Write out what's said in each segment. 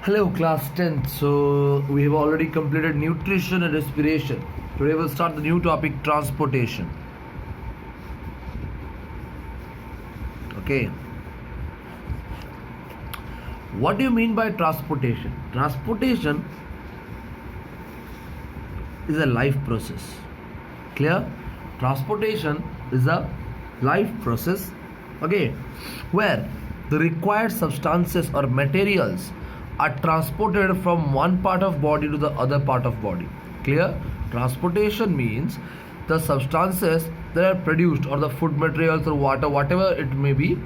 Hello, class 10th. So, we have already completed nutrition and respiration. Today, we'll start the new topic transportation. Okay. What do you mean by transportation? Transportation is a life process. Clear? Transportation is a life process. Okay. Where the required substances or materials are transported from one part of body to the other part of body. Clear? Transportation means the substances that are produced or the food materials or water, whatever it may be,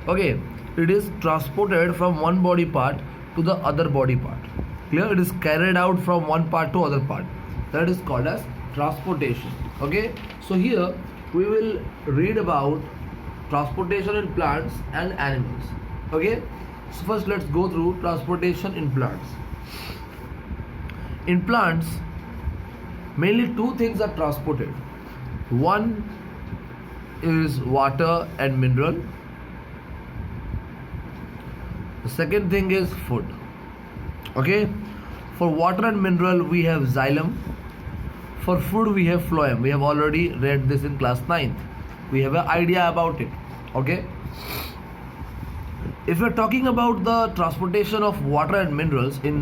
okay, it is transported from one body part to the other body part. Clear? It is carried out from one part to other part. That is called as transportation. Okay, so here we will read about transportation in plants and animals. Okay, so first let's go through transportation in plants. In plants, mainly two things are transported. One is water and mineral. The second thing is food. Okay, for water and mineral we have xylem. For food we have phloem. We have already read this in class 9th. We have an idea about it. Okay, if we are talking about the transportation of water and minerals in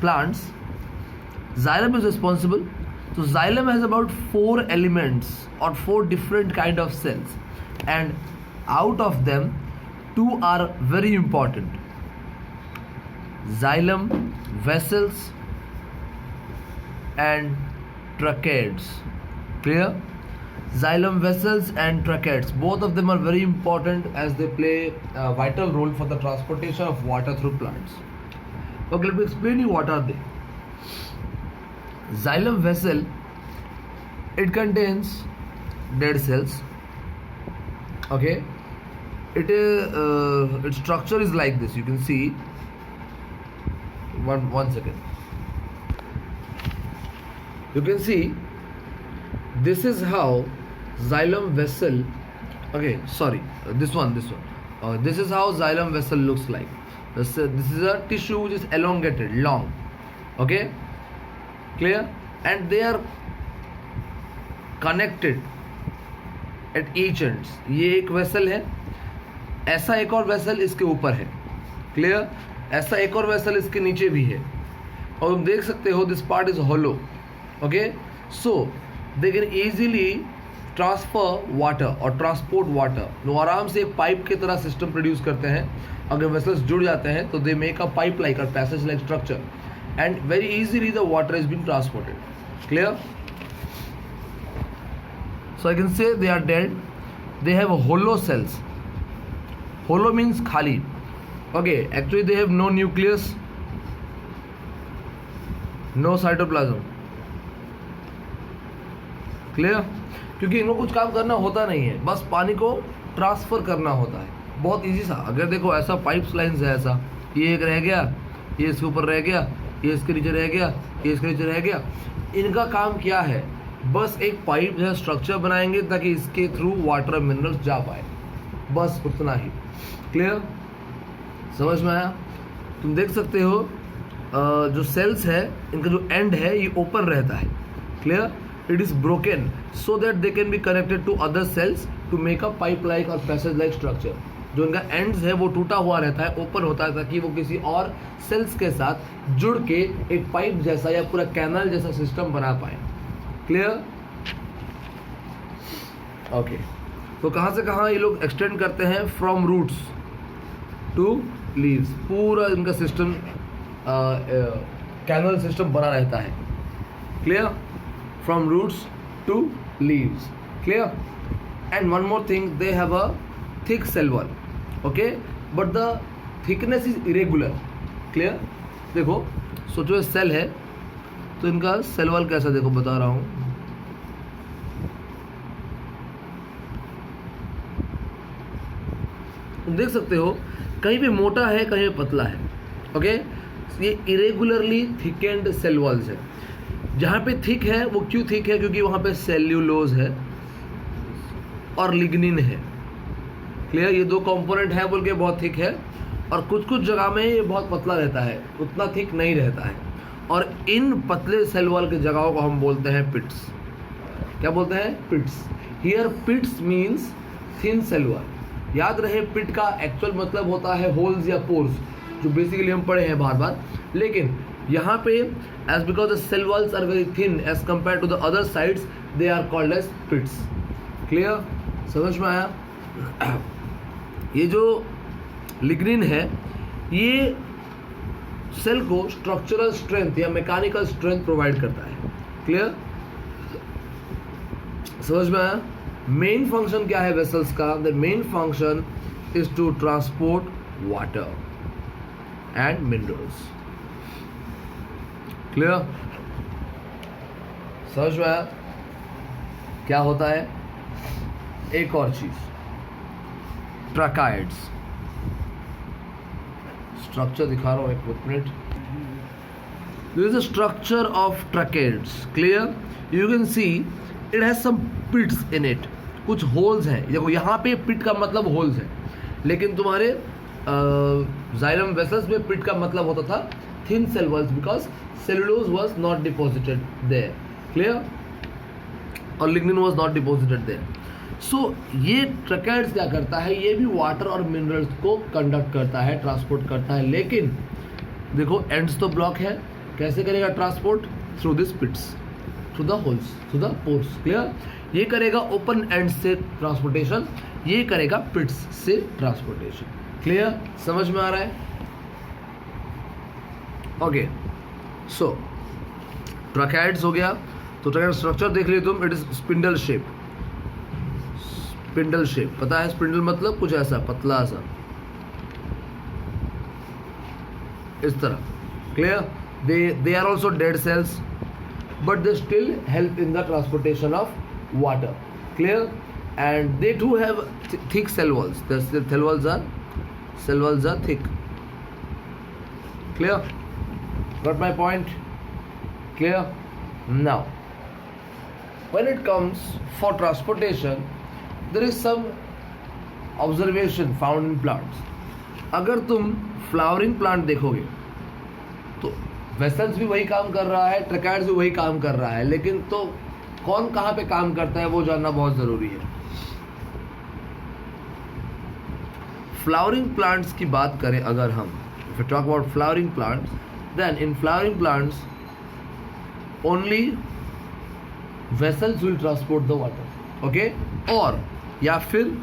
plants, xylem is responsible. So xylem has about 4 elements or 4 different kind of cells, and out of them 2 are very important: xylem vessels and tracheids. Clear? Xylem vessels and tracheids, both of them are very important as they play a vital role for the transportation of water through plants. Okay, let me explain you what are they. Xylem vessel, it contains dead cells. Okay, it is its structure is like this. You can see one second. You can see this is how xylem vessel, okay, sorry, this one, this is how xylem vessel looks like. This is a tissue which is elongated, long. Okay, clear? And they are connected at each ends. ये एक vessel है, ऐसा एक और vessel इसके ऊपर है. Clear? ऐसा एक और वेसल इसके नीचे भी है, और तुम देख सकते हो this part is hollow. Okay, so they can easily transfer water or transport water. वो आराम से एक पाइप की तरह सिस्टम प्रोड्यूस करते हैं. अगर वेसल्स जुड़ जाते हैं तो they make a pipe like और passage like structure, and very easily the water is being transported. Clear? So I can say they are dead. They have hollow cells. Hollow means khali. Okay, actually they have no nucleus, no cytoplasm. Clear? क्योंकि इनको कुछ काम करना होता नहीं है, बस पानी को ट्रांसफर करना होता है. बहुत इजी सा. अगर देखो ऐसा पाइप्स लाइन्स है, ऐसा ये एक रह गया, ये इसके ऊपर रह गया, ये इसके नीचे रह गया, ये इसके नीचे रह गया. इनका काम क्या है? बस एक पाइप जो है स्ट्रक्चर बनाएंगे ताकि इसके थ्रू वाटर और मिनरल्स जा पाए. बस उतना ही. क्लियर? समझ में आया? तुम देख सकते हो जो सेल्स है इनका जो एंड है ये ओपन रहता है. Clear? It is broken so that they can be connected to other cells to make a pipe like or passage like structure. जो इनका ends है वो टूटा हुआ रहता है, ओपन होता है ताकि वो किसी और सेल्स के साथ जुड़ के एक पाइप जैसा या पूरा कैनल जैसा सिस्टम बना पाए. क्लियर? ओके, तो कहाँ से कहाँ ये लोग एक्सटेंड करते हैं? From roots to leaves. पूरा इनका सिस्टम कैनल सिस्टम बना रहता है. Clear? From roots to leaves. Clear? And one more thing, they have a thick cell wall. Okay, but the thickness is irregular. Clear? देखो, सोचो ये सेल है तो इनका सेल वॉल कैसा, देखो बता रहा हूँ. तुम देख सकते हो कहीं पे मोटा है, कहीं पे पतला है. ओके, ये इरेगुलरली थिकेंड सेल वॉल्स है. जहाँ पे थिक है वो क्यों थिक है? क्योंकि वहाँ पे सेल्यूलोज है और लिग्निन है. क्लियर, ये 2 कंपोनेंट है बोल के बहुत थिक है, और कुछ कुछ जगह में ये बहुत पतला रहता है, उतना थिक नहीं रहता है, और इन पतले सेल वॉल की जगहों को हम बोलते हैं पिट्स। क्या बोलते हैं? Pits. Here pits means thin cell wall. याद रहे पिट का एक्चुअल मतलब होता है होल्स या पोर्स, जो बेसिकली हम पढ़े हैं बार बार, लेकिन यहाँ पे as because the cell walls are very thin as compare to the other sides, they are called as pits. Clear, समझ में आया? ये जो लिग्निन है ये सेल को स्ट्रक्चरल स्ट्रेंथ या मैकेनिकल स्ट्रेंथ प्रोवाइड करता है। क्लियर, समझ में आया? मेन फंक्शन क्या है वेसल्स का? The main function is to transport water and minerals. Clear, समझ में आया? क्या होता है? एक और चीज, ट्रैकाइड्स। स्ट्रक्चर दिखा रहा हूं, एक minute. This is the structure of tracheids. Clear, you can see it has some pits in it, कुछ होल्स हैं। देखो यहाँ पे पिट का मतलब होल्स है, लेकिन तुम्हारे जाइलम वेसल्स में पिट का मतलब होता था thin cell walls, because cellulose was not deposited there. Clear, और lignin was not deposited there. So ये ट्रैकाइड्स क्या करता है? ये भी वाटर और मिनरल्स को कंडक्ट करता है, ट्रांसपोर्ट करता है, लेकिन देखो एंड्स तो ब्लॉक है। कैसे करेगा transport? Through this pits, through the holes, through the pores. Clear, ये करेगा ओपन एंड से ट्रांसपोर्टेशन, ये करेगा पिट्स से ट्रांसपोर्टेशन। क्लियर, समझ में आ रहा है? ओके, सो ट्रैकाइड्स हो गया। तो ट्रैकाइड स्ट्रक्चर देख लिया तुम, it is spindle shape. Spindle shape पता है? स्पिंडल मतलब कुछ ऐसा पतला सा, इस तरह। Clear, they are also dead cells, but they still help in the transportation of water. Clear, and they too have thick cell walls. The cell walls are thick. Clear, got my point? Clear. Now when it comes for transportation, there is some observation found in plants. अगर तुम flowering plant देखोगे तो vessels भी वही काम कर रहा है, ट्रैकाइड्स भी वही काम कर रहा है, लेकिन तो कौन कहाँ पे काम करता है वो जानना बहुत ज़रूरी है। फ्लावरिंग प्लांट्स की बात करें अगर हम, if you talk about flowering plants, then in flowering plants only vessels will transport the water. Okay, और या फिर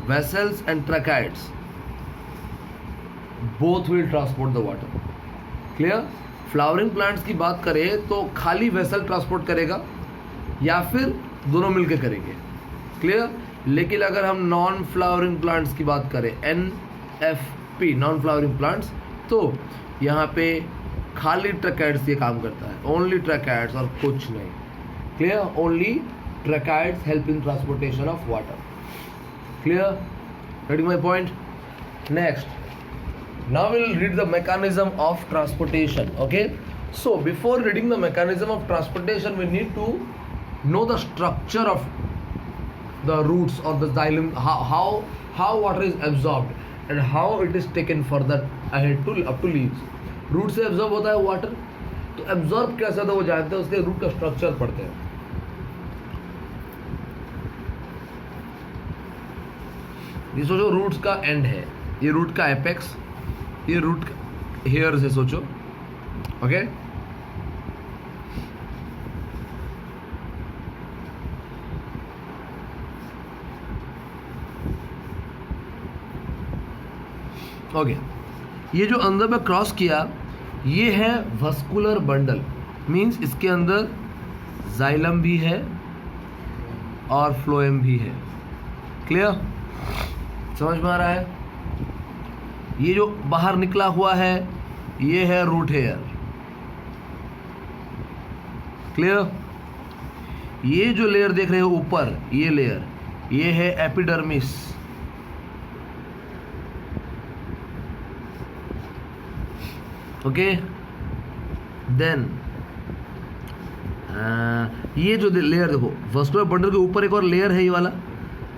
vessels and tracheids both will transport the water. Clear? Flowering plants की बात करें तो खाली वेसल ट्रांसपोर्ट करेगा या फिर दोनों मिलकर करेंगे। क्लियर, लेकिन अगर हम नॉन फ्लावरिंग प्लांट्स की बात करें, NFP नॉन फ्लावरिंग प्लांट्स, तो यहाँ पे खाली ट्रैकाइड्स ये काम करता है, ओनली ट्रैकाइड्स और कुछ नहीं। Clear, only tracheids help in transportation of water. Clear? Getting my point? Next, now we'll read the mechanism of transportation. Okay, so before reading the mechanism of transportation, we need to know the structure of the roots or the xylem, how water is absorbed and how it is taken further ahead to up to leaves. Root से absorb होता है water, तो absorb कैसे होता है वो जानते हैं, उसके रूट का स्ट्रक्चर पढ़ते हैं। ये सोचो रूट्स का एंड है, ये रूट का एपेक्स, ये रूट हेयर से सोचो। ओके, ओके, ये जो अंदर में क्रॉस किया ये है वस्कुलर बंडल, मींस इसके अंदर जाइलम भी है और फ्लोएम भी है। क्लियर, समझ में आ रहा है? ये जो बाहर निकला हुआ है ये है रूट हेयर। क्लियर, ये जो लेयर देख रहे हो ऊपर, ये लेयर, ये है एपिडर्मिस। ओके, देन ये जो लेयर देखो, वस्कुलर बंडल के ऊपर एक और लेयर है, ये वाला,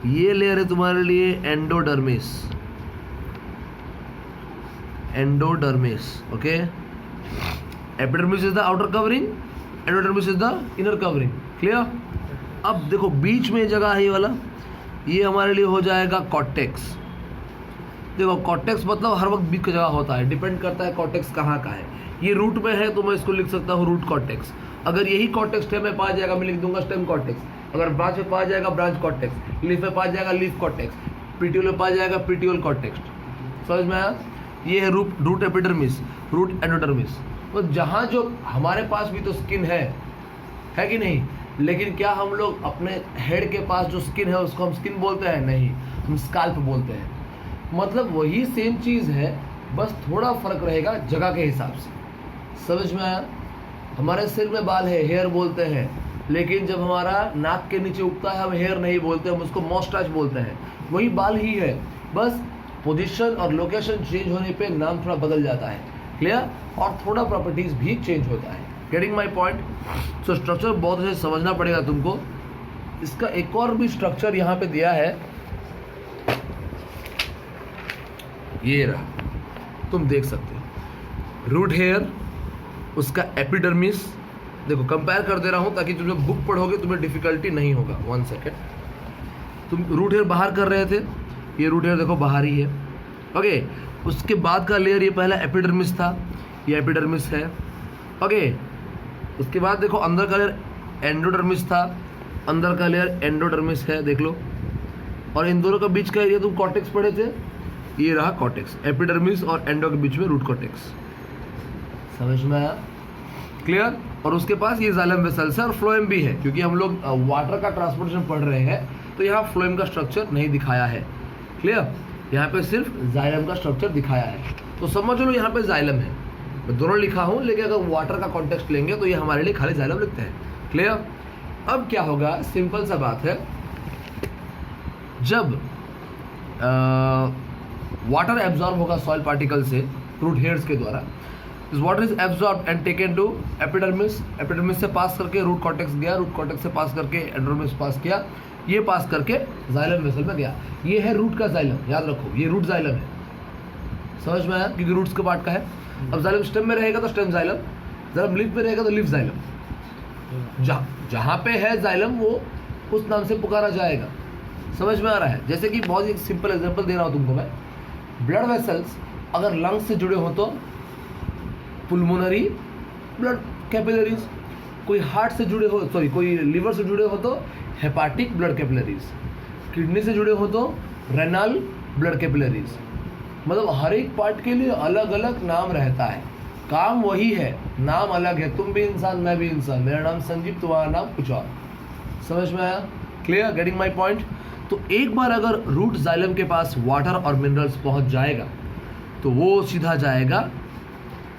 ये लेयर है तुम्हारे लिए endodermis. Endodermis, okay. Epidermis is the outer covering, endodermis is the inner covering, clear. अब देखो बीच में जगह है ये वाला, ये हमारे लिए हो जाएगा कॉर्टेक्स। देखो कॉर्टेक्स मतलब हर वक्त बीच की जगह होता है, डिपेंड करता है कॉर्टेक्स कहाँ का है। ये रूट में है तो मैं इसको लिख सकता हूँ रूट कॉर्टेक्स। अगर यही कॉर्टेक्स स्टेम में पा जाएगा, मैं लिख दूंगा स्टेम कॉर्टेक्स। अगर ब्रांच में पा जाएगा ब्रांच कॉर्टेक्स, लीफ में पा जाएगा लीफ कॉर्टेक्स, पीटियोल में पा जाएगा पीटियोल कॉर्टेक्स। समझ में आया? ये है रूट एपिडर्मिस, रूट एंडोडर्मिस। तो जहाँ जो हमारे पास भी तो स्किन है कि नहीं, लेकिन क्या हम लोग अपने हेड के पास जो स्किन है उसको हम स्किन बोलते हैं? नहीं, हम स्काल्प बोलते हैं। मतलब वही सेम चीज़ है, बस थोड़ा फर्क रहेगा जगह के हिसाब से। समझ में आया? हमारे सिर में बाल है, हेयर बोलते हैं, लेकिन जब हमारा नाक के नीचे उगता है हम हेयर नहीं बोलते, हम उसको मॉस्टाच बोलते हैं। वही बाल ही है, बस पोजीशन और लोकेशन चेंज होने पे नाम थोड़ा बदल जाता है, क्लियर। और थोड़ा प्रॉपर्टीज भी चेंज होता है। Getting my point? So structure बहुत अच्छे से समझना पड़ेगा तुमको। इसका एक और भी स्ट्रक्चर यहाँ पे दिया है, ये रहा, तुम देख सकते हो। रूट हेयर, उसका एपिडर्मिस, देखो कंपेयर कर दे रहा हूँ ताकि तुम जब बुक पढ़ोगे तुम्हें डिफिकल्टी नहीं होगा। 1 सेकेंड, तुम रूट हेयर बाहर कर रहे थे, ये रूट हेयर देखो बाहर ही है, ओके। उसके बाद का लेयर ये पहला एपिडर्मिस था, ये एपिडर्मिस है, ओके। उसके बाद देखो अंदर का लेयर एंडोडर्मिस था, अंदर का लेयर एंडोडर्मिस है, देख लो। और इन दोनों का बीच का एरिया तुम कॉर्टेक्स पढ़े थे, ये रहा कॉर्टेक्स। एपिडर्मिस और एंडो के बीच में रूट कॉर्टेक्स। समझ में आया? क्लियर। और उसके पास ये जाइलम वेसल्स है और फ्लोएम भी है, क्योंकि हम लोग वाटर का ट्रांसपोर्टेशन पढ़ रहे हैं तो यहाँ फ्लोएम का स्ट्रक्चर नहीं दिखाया है, क्लियर। यहाँ पे सिर्फ जाइलम का स्ट्रक्चर दिखाया है, तो समझ लो यहाँ पे जाइलम है। मैं दोनों लिखा हूँ, लेकिन अगर वाटर का कॉन्टेक्स्ट लेंगे तो ये हमारे लिए खाली जाइलम लिखते हैं, क्लियर। अब क्या होगा, सिंपल सा बात है, जब वाटर एब्जॉर्ब होगा सॉइल पार्टिकल से रूट हेयर्स के द्वारा, this water is absorb and taken to epidermis, epidermis से पास करके रूट कॉर्टेक्स गया, रूट कॉर्टेक्स से पास करके एंडोडर्मिस पास किया, ये पास करके जाइलम वेसल में गया। ये है रूट का जाइलम, याद रखो ये रूट जाइलम है। समझ में आया? क्योंकि रूट्स के पार्ट का है। अब जाइलम स्टेम में रहेगा तो स्टेम जाइलम, जाइलम लीफ में रहेगा तो लीफ जाइलम। जहाँ पे है जाइलम वो उस नाम से पुकारा जाएगा। समझ में आ रहा है? जैसे कि बहुत ही सिंपल एग्जांपल दे रहा हूँ तुमको मैं। ब्लड वेसल्स अगर लंग्स से जुड़े हो तो पुल्मोनरी ब्लड कैपिलरीज, कोई हार्ट से जुड़े हो, सॉरी कोई लिवर से जुड़े हो तो हेपाटिक ब्लड कैपिलरीज, किडनी से जुड़े हो तो रेनल ब्लड कैपिलरीज। मतलब हर एक पार्ट के लिए अलग अलग नाम रहता है, काम वही है, नाम अलग है। तुम भी इंसान, मैं भी इंसान, मेरा नाम संजीव, तुम्हारा नाम कुछ और। समझ में आया? क्लियर? Getting my point? तो एक बार अगर रूट जाइलम के पास वाटर और मिनरल्स पहुंच जाएगा तो वो सीधा जाएगा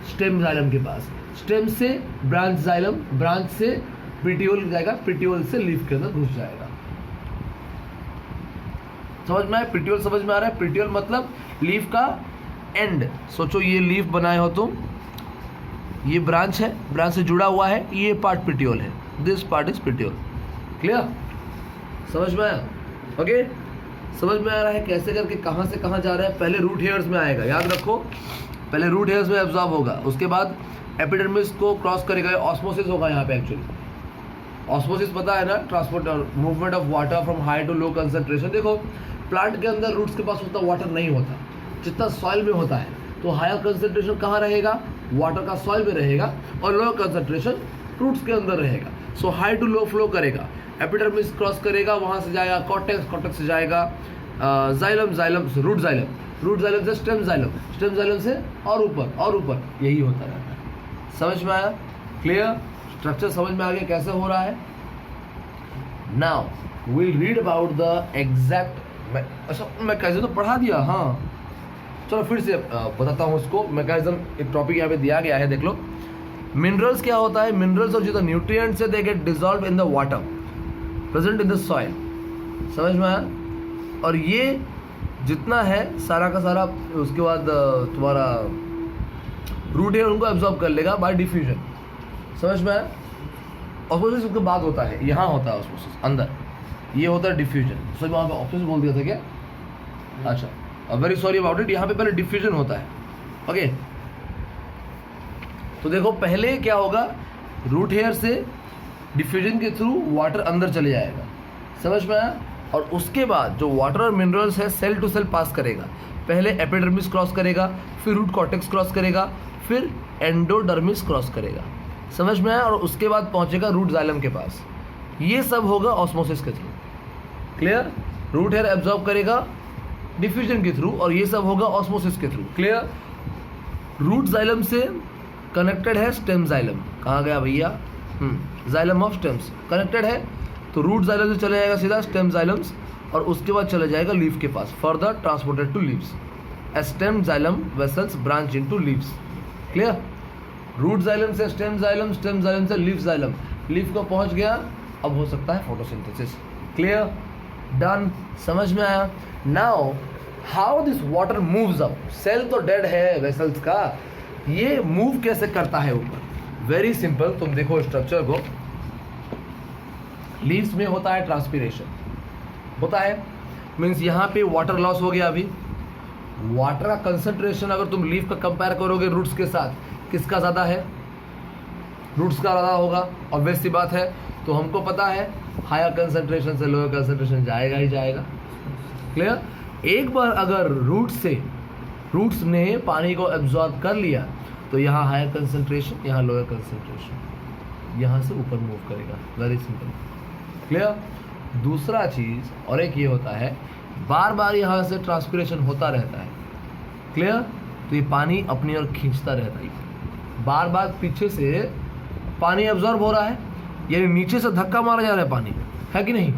स्टेम जाइलम के पास, स्टेम से ब्रांच जाइलम, ब्रांच से पिटियोल जाएगा, पिटियोल से लीफ के अंदर घुस जाएगा। समझ में आया? पिटियोल समझ में आ रहा है? पिटियोल मतलब लीफ का एंड। सोचो ये लीफ बनाए हो तुम, ये ब्रांच है, ब्रांच से जुड़ा हुआ है, ये पार्ट पिटियोल है, this part is petiole. Clear? समझ में आया? ओके, समझ में आ रहा है कैसे करके कहाँ से कहाँ जा रहा है? पहले रूट हेयर्स में आएगा, याद रखो, पहले रूट हेयर्स में एब्जॉर्ब होगा, उसके बाद एपिडर्मिस को क्रॉस करेगा, ऑस्मोसिस होगा यहाँ पे। एक्चुअली ऑस्मोसिस पता है ना, ट्रांसपोर्ट और movement of water from high to low concentration. देखो प्लांट के अंदर रूट्स के पास उतना वाटर नहीं होता जितना सॉइल में होता है, तो हायर कंसंट्रेशन कहाँ रहेगा? वाटर का सॉइल में रहेगा, और लो कंसंट्रेशन रूट्स के अंदर रहेगा। सो हाई टू लो फ्लो करेगा, एपिडर्मिस क्रॉस करेगा, वहाँ से जाएगा कॉर्टेक्स, कॉर्टेक्स से जाएगा जाइलम, जाइलम से रूट जाइलम, रूट जाइलम से स्टेम जाइलम, स्टेम जाइलम से और ऊपर और ऊपर, यही होता रहता है। समझ में आया? क्लियर? स्ट्रक्चर समझ में आ गया कैसे हो रहा है? Now will read about the exact, अच्छा मैकेनिज्म तो पढ़ा दिया, हाँ चलो फिर से बताता हूँ उसको। मैकेनिज्म एक टॉपिक यहाँ पे दिया गया है, देख लो। मिनरल्स क्या होता है? मिनरल्स और जो न्यूट्रिएंट्स है they get dissolve in the water present in the soil. समझ में आया? और ये जितना है सारा का सारा उसके बाद तुम्हारा रूट हेयर उनको एब्जॉर्ब कर लेगा बाय डिफ्यूजन। समझ में आया? ऑस्मोसिस उसके बाद होता है, यहाँ होता है ऑस्मोसिस अंदर, ये होता है डिफ्यूजन। सो वहाँ पे ऑस्मोसिस बोल दिया था क्या? अच्छा, वेरी सॉरी अबाउट इट, यहाँ पे पहले डिफ्यूजन होता है। ओके, तो देखो पहले क्या होगा, रूट हेयर से डिफ्यूजन के थ्रू वाटर अंदर चले जाएगा, समझ में आया? और उसके बाद जो वाटर और मिनरल्स है सेल टू सेल पास करेगा। पहले एपिडर्मिस क्रॉस करेगा, फिर रूट कॉर्टेक्स क्रॉस करेगा, फिर एंडोडर्मिस क्रॉस करेगा, समझ में आया? और उसके बाद पहुंचेगा रूट जाइलम के पास। ये सब होगा ऑस्मोसिस के through, clear? Root hair absorb करेगा डिफ्यूजन के थ्रू और ये सब होगा ऑस्मोसिस के थ्रू, क्लियर? रूट जाइलम से कनेक्टेड है स्टेम जाइलम। कहाँ गया भैया? जाइलम ऑफ स्टेम्स कनेक्टेड है, तो रूट जाइलम से चले जाएगा सीधा स्टेम जाइलम्स और उसके बाद चले जाएगा लीफ के पास, further transported to leaves as stem xylem vessels branch into leaves, clear? Root xylem से स्टेम जाइलम, स्टेम जाइलम से लीफ जाइलम, लीफ को पहुंच गया, अब हो सकता है फोटोसिंथेसिस, क्लियर? डन, समझ में आया? Now how this water moves up, cell तो डेड है वेसल्स का, ये मूव कैसे करता है ऊपर? वेरी सिंपल, तुम देखो स्ट्रक्चर को, लीव्स में होता है ट्रांसपिरेशन, होता है मीन्स यहाँ पे वाटर लॉस हो गया। अभी वाटर का कंसंट्रेशन अगर तुम लीफ का कंपेयर करोगे रूट्स के साथ, किसका ज़्यादा है? रूट्स का ज़्यादा होगा, ऑब्वियस सी बात है। तो हमको पता है हायर कंसंट्रेशन से लोअर कंसंट्रेशन जाएगा ही जाएगा, क्लियर? एक बार अगर रूट्स ने पानी को एब्जॉर्ब कर लिया तो यहाँ हायर कंसंट्रेशन, यहाँ लोअर कंसंट्रेशन, यहाँ से ऊपर मूव करेगा, वेरी सिंपल, क्लियर? दूसरा चीज़ और एक ये होता है, बार बार यहाँ से ट्रांसपिरेशन होता रहता है, क्लियर? तो ये पानी अपनी ओर खींचता रहता है, बार बार पीछे से पानी एब्जॉर्ब हो रहा है, यानी नीचे से धक्का मारा जा रहा है पानी, है कि नहीं?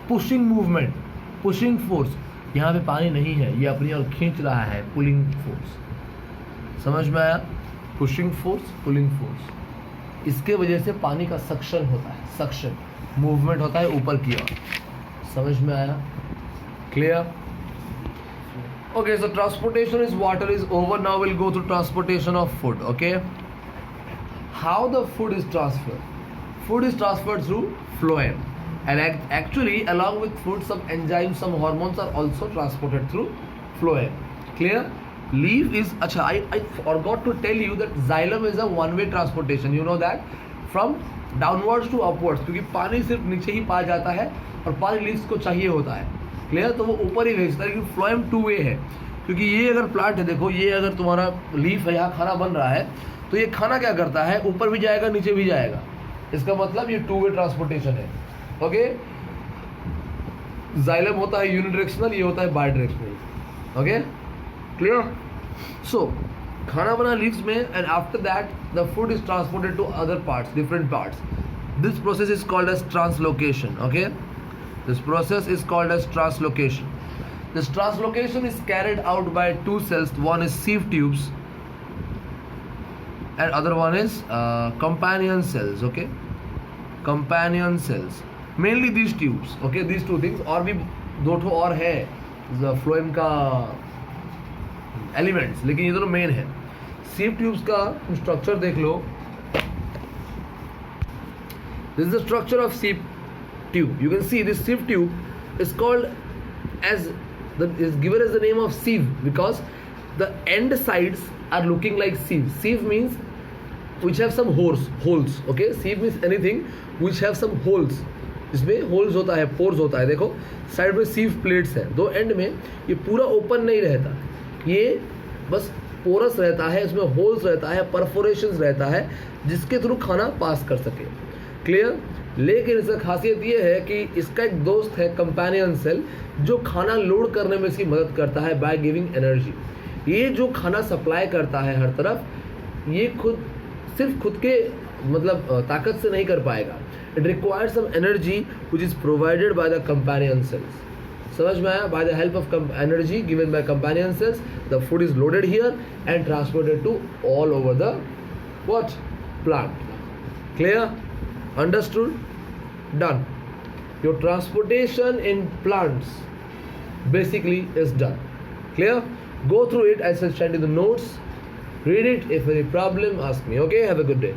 पुशिंग मूवमेंट, पुशिंग फोर्स, यहाँ पे पानी नहीं है, ये अपनी ओर खींच रहा है, पुलिंग फोर्स, समझ में आया? पुशिंग फोर्स, पुलिंग फोर्स, इसके वजह से पानी का सक्शन होता है, सक्शन मूवमेंट होता है ऊपर की ओर, समझ में आया? Clear? Okay, so transportation is water is over, now will go to transportation of food. Okay, how the food is transferred? Food is transferred through phloem, and actually along with food some enzymes, some hormones are also transported through phloem, clear? Leaf is, acha, I forgot to tell you that xylem is a one way transportation, you know that, from downwards to upwards, क्योंकि पानी सिर्फ नीचे ही पाया जाता है और पानी leaves को चाहिए होता है, क्लियर? तो वो ऊपर ही भेजता है, लेकिन फ्लोएम टू वे है, क्योंकि ये अगर प्लांट है, देखो ये अगर तुम्हारा लीफ है, यहाँ खाना बन रहा है, तो ये खाना क्या करता है, ऊपर भी जाएगा नीचे भी जाएगा, इसका मतलब ये टू वे ट्रांसपोर्टेशन है। ओके, जाइलम होता है यूनिडायरेक्शनल, ये होता है bidirectional. Okay, clear? So खाना बना लीव्स में, and after that the food is transported to other parts, different parts. This process is called as translocation. Okay, this process is called as translocation. This translocation is carried out by two cells. One is sieve tubes and other one is companion cells. Okay, companion cells, mainly these tubes. Okay, these two things. और भी दो ठो और है phloem का elements, लेकिन ये दोनों मेन है। sieve tubes का स्ट्रक्चर देख लो. This is the structure of sieve tube. You can see this sieve tube is called as is given as the name of sieve because the end sides are looking like sieve. Sieve means which have some holes. Okay, sieve means anything which have some holes. इसमें holes होता है, pores होता है. देखो side में sieve plates है, दो and में. ये पूरा ओपन नहीं रहता, ये बस पोरस रहता है, इसमें होल्स रहता है, परफोरेशंस रहता है, जिसके थ्रू खाना पास कर सके. क्लियर? लेकिन इसका खासियत ये है कि इसका एक दोस्त है कंपेनियन सेल, जो खाना लोड करने में इसकी मदद करता है बाय गिविंग एनर्जी. ये जो खाना सप्लाई करता है हर तरफ, ये सिर्फ खुद के मतलब ताकत से नहीं कर पाएगा. It requires some energy which is provided by the companion cells. समझ में आया? By the help of energy given by companion cells, the food is loaded here and transported to all over the what plant. Clear? Understood? Done. Your transportation in plants basically is done. Clear? Go through it. I shall send you the notes. Read it. If any problem, ask me. Okay? Have a good day.